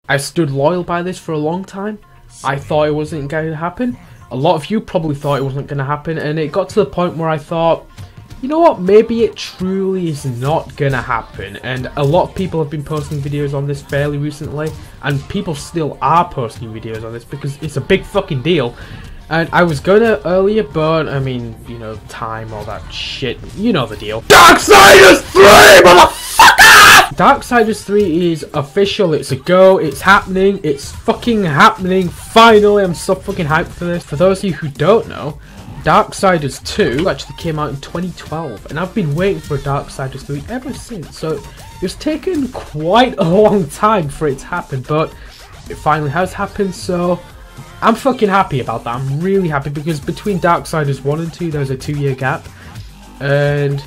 I stood loyal by this for a long time. I thought it wasn't going to happen. A lot of you probably thought it wasn't going to happen, and it got to the point where I thought, you know what, maybe it truly is not going to happen. And a lot of people have been posting videos on this fairly recently, and people still are posting videos on this because it's a big fucking deal. And I was gonna earlier, but I mean, you know, time, all that shit, you know the deal. Darksiders 3, motherfucker! Darksiders 3 is official, it's a go, it's happening, it's fucking happening, finally. I'm so fucking hyped for this. For those of you who don't know, Darksiders 2 actually came out in 2012, and I've been waiting for a Darksiders 3 ever since, so it's taken quite a long time for it to happen, but it finally has happened, so I'm fucking happy about that. I'm really happy because between Darksiders 1 and 2 there's a 2-year gap, and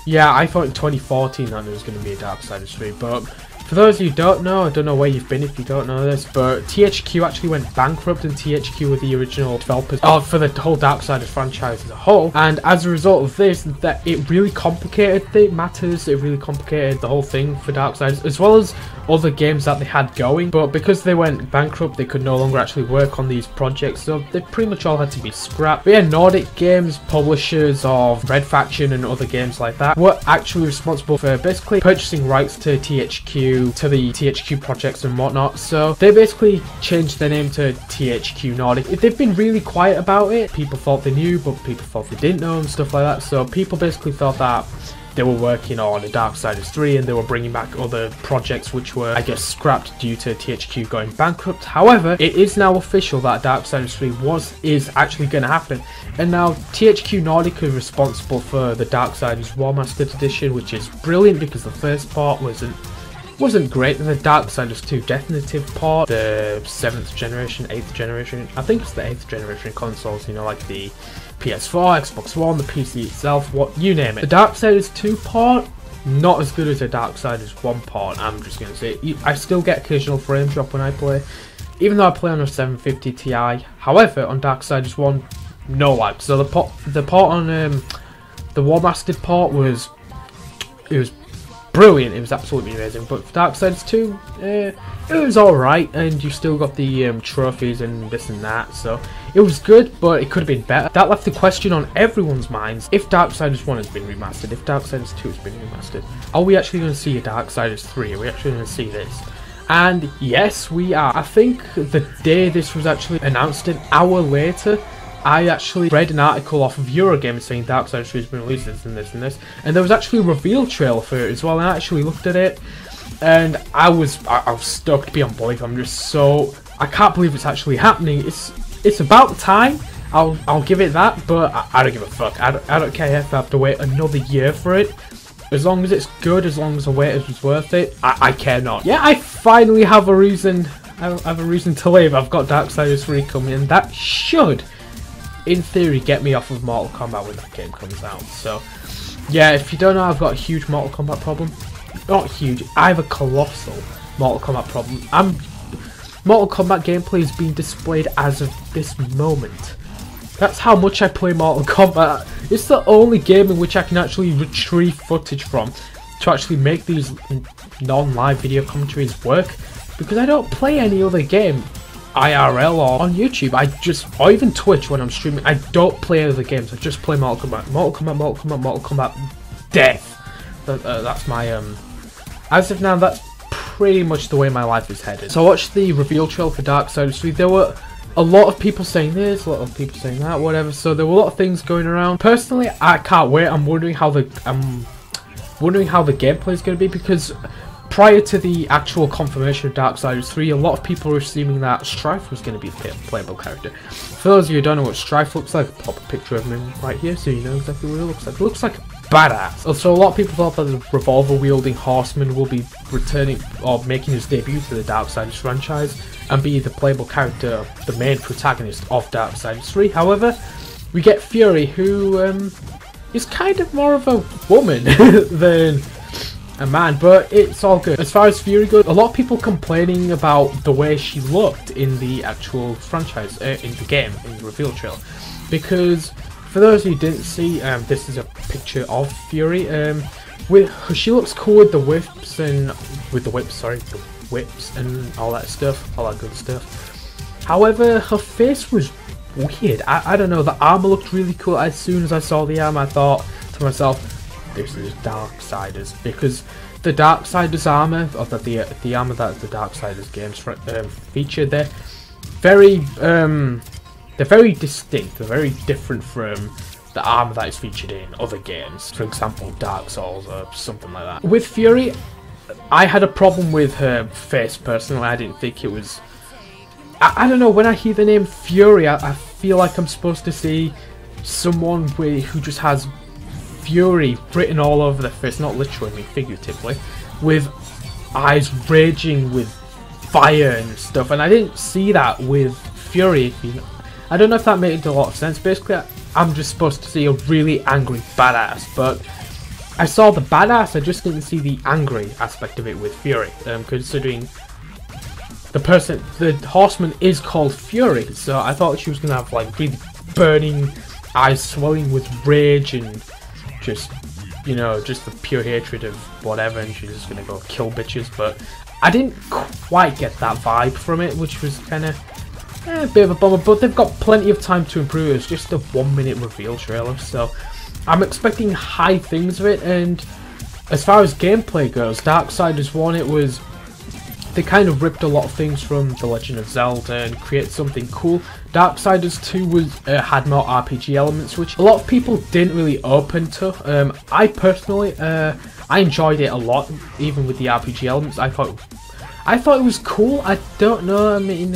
yeah, I thought in 2014 that there was going to be a Darksiders 3, but for those of you who don't know, I don't know where you've been if you don't know this, but THQ actually went bankrupt, and THQ were the original developers for the whole Darksiders franchise as a whole, and as a result of this, that it really complicated the matters, it really complicated the whole thing for Darksiders, as well as other games that they had going, but because they went bankrupt, they could no longer actually work on these projects, so they pretty much all had to be scrapped. But yeah, Nordic Games, publishers of Red Faction and other games like that, were actually responsible for basically purchasing rights to THQ, to the THQ projects and whatnot, so they basically changed their name to THQ Nordic. They've been really quiet about it. People thought they knew, but people thought they didn't know and stuff like that, so people basically thought that they were working on a Darksiders 3 and they were bringing back other projects which were, I guess, scrapped due to THQ going bankrupt. However, it is now official that Darksiders 3 is actually going to happen, and now THQ Nordic are responsible for the Darksiders War Mastered Edition, which is brilliant because the first part wasn't great. The Darksiders 2 definitive part, the 7th generation, 8th generation, I think it's the 8th generation consoles, you know, like the PS4, Xbox One, the PC itself, what you name it. The Darksiders 2 part, not as good as the Darksiders 1 part, I'm just going to say. I still get occasional frame drop when I play, even though I play on a 750 Ti. However, on Darksiders 1, no lag. So the part on the War Mastered part was brilliant, it was absolutely amazing, but for Darksiders 2, it was alright, and you still got the trophies and this and that, so it was good, but it could have been better. That left the question on everyone's minds: if Darksiders 1 has been remastered, if Darksiders 2 has been remastered, are we actually going to see a Darksiders 3? Are we actually going to see this? And yes, we are. I think the day this was actually announced, an hour later, I actually read an article off of Eurogamer saying Darksiders 3 has been released, this and this and this, and there was actually a reveal trailer for it as well, and I actually looked at it, and I was stoked beyond belief. I'm just so, I can't believe it's actually happening. It's about time, I'll give it that, but I don't give a fuck. I don't care if I have to wait another year for it. As long as it's good, as long as the wait is worth it, I care not. Yeah, I finally have a reason, I have a reason to live. I've got Darksiders 3 coming, and that should, in theory, get me off of Mortal Kombat when that game comes out. So yeah, if you don't know, I've got a huge Mortal Kombat problem. Not huge, I have a colossal Mortal Kombat problem. Mortal Kombat gameplay is being displayed as of this moment. That's how much I play Mortal Kombat. It's the only game in which I can actually retrieve footage from to actually make these non-live video commentaries work, because I don't play any other game IRL or on YouTube. Or even Twitch when I'm streaming, I don't play other games. I just play Mortal Kombat. Mortal Kombat, Mortal Kombat, Mortal Kombat, death. That's my as of now, that's pretty much the way my life is headed. So I watched the reveal trailer for Darksiders 3. There were a lot of people saying this, a lot of people saying that, whatever. So there were a lot of things going around. Personally, I can't wait. I'm wondering how the gameplay is going to be, because prior to the actual confirmation of Darksiders 3, a lot of people were assuming that Strife was going to be a playable character. For those of you who don't know what Strife looks like, I'll pop a picture of him right here so you know exactly what it looks like. It looks like badass. So a lot of people thought that the revolver-wielding horseman will be returning or making his debut to the Darksiders franchise and be the playable character, the main protagonist of Darksiders 3. However, we get Fury, who is kind of more of a woman than a man, but it's all good. As far as Fury goes, a lot of people complaining about the way she looked in the actual franchise, in the game, in the reveal trailer, because for those who didn't see, this is a picture of Fury. She looks cool with the whips and whips and all that stuff, all that good stuff. However, her face was weird. I don't know, the armor looked really cool. As soon as I saw the armor, I thought to myself, this is Darksiders, because the Darksiders armor, or the armor that the Darksiders games feature, they're very distinct. They're very different from the armor that is featured in other games, for example Dark Souls or something like that. With Fury, I had a problem with her face personally. I didn't think it was, I don't know, when I hear the name Fury, I feel like I'm supposed to see someone who just has fury written all over their face, not literally, figuratively, with eyes raging with fire and stuff, and I didn't see that with Fury. I don't know if that made a lot of sense. Basically, I'm just supposed to see a really angry badass, but I saw the badass, I just didn't see the angry aspect of it with Fury, considering the horseman is called Fury, so I thought she was going to have like really burning eyes swelling with rage and just, you know, just the pure hatred of whatever, and she's just going to go kill bitches, but I didn't quite get that vibe from it, which was kind of a bit of a bummer, but they've got plenty of time to improve. It's just a 1-minute reveal trailer, so I'm expecting high things of it. And as far as gameplay goes, Darksiders 1, they kind of ripped a lot of things from The Legend of Zelda and created something cool. Darksiders 2 had more RPG elements, which a lot of people didn't really open to. I personally, I enjoyed it a lot, even with the RPG elements. I thought it was cool. I don't know, I mean,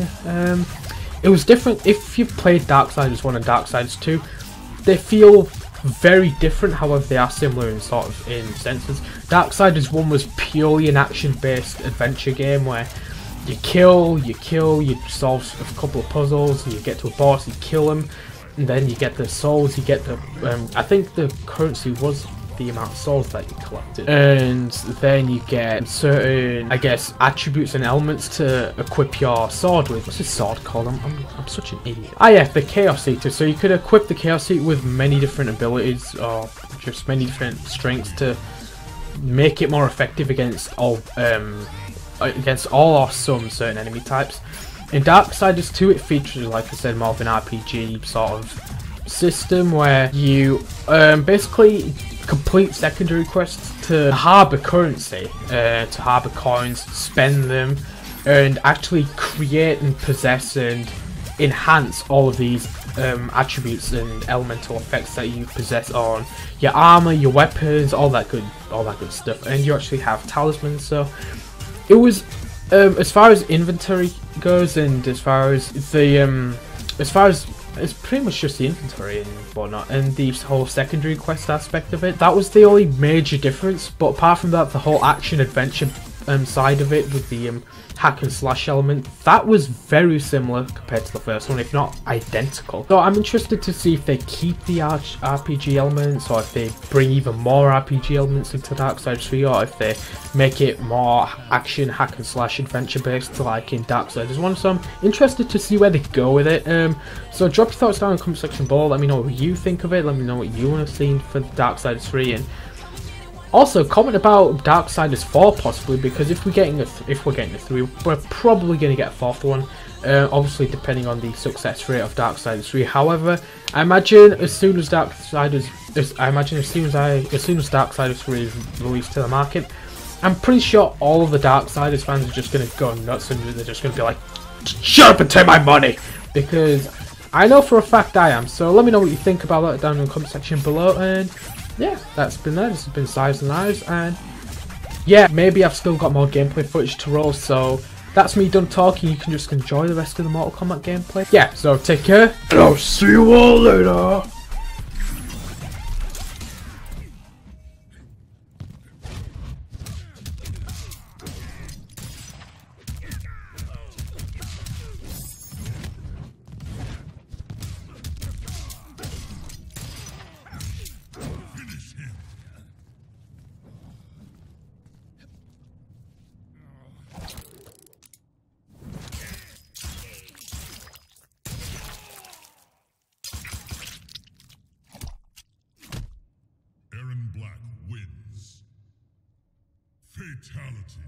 it was different. If you've played Darksiders 1 and Darksiders 2, they feel very different, however they are similar in senses. Darksiders 1 was purely an action-based adventure game where you kill, you solve a couple of puzzles, you get to a boss, you kill him, and then you get the souls, you get the, I think the currency was the amount of souls that you collected, and then you get certain, I guess, attributes and elements to equip your sword with. What's this sword called? I'm such an idiot. Ah yeah, the Chaos Eater. So you could equip the Chaos Eater with many different abilities, or just many different strengths to make it more effective against all or some certain enemy types. In Darksiders 2, it features, like I said, more of an RPG sort of system where you basically complete secondary quests to harbour currency, to harbour coins, spend them, and actually create and possess and enhance all of these attributes and elemental effects that you possess on your armor, your weapons, all that good stuff. And you actually have talismans. So it was, as far as inventory goes, and as far as the it's pretty much just the inventory and whatnot, and the whole secondary quest aspect of it. That was the only major difference, but apart from that, the whole action-adventure side of it with the hack-and-slash element, that was very similar compared to the first one, if not identical. So I'm interested to see if they keep the RPG elements, or if they bring even more RPG elements into Darksiders 3, or if they make it more action, hack-and-slash adventure-based like in Darksiders 1. So I'm interested to see where they go with it. So drop your thoughts down in the comment section below. Let me know what you think of it. Let me know what you want to see for Darksiders 3, and also comment about Darksiders 4 possibly, because if we're getting a 3, we're probably going to get a 4th one. Obviously depending on the success rate of Darksiders 3. However, I imagine as soon as Darksiders 3 is released to the market, I'm pretty sure all of the Darksiders fans are just going to go nuts, and they're just going to be like, shut up and take my money! Because I know for a fact I am. So let me know what you think about that down in the comment section below. And yeah, that's been that. This has been Sides and Knives, and yeah, maybe I've still got more gameplay footage to roll, so that's me done talking. You can just enjoy the rest of the Mortal Kombat gameplay. Yeah, so take care, and I'll see you all later. Black wins. Fatality.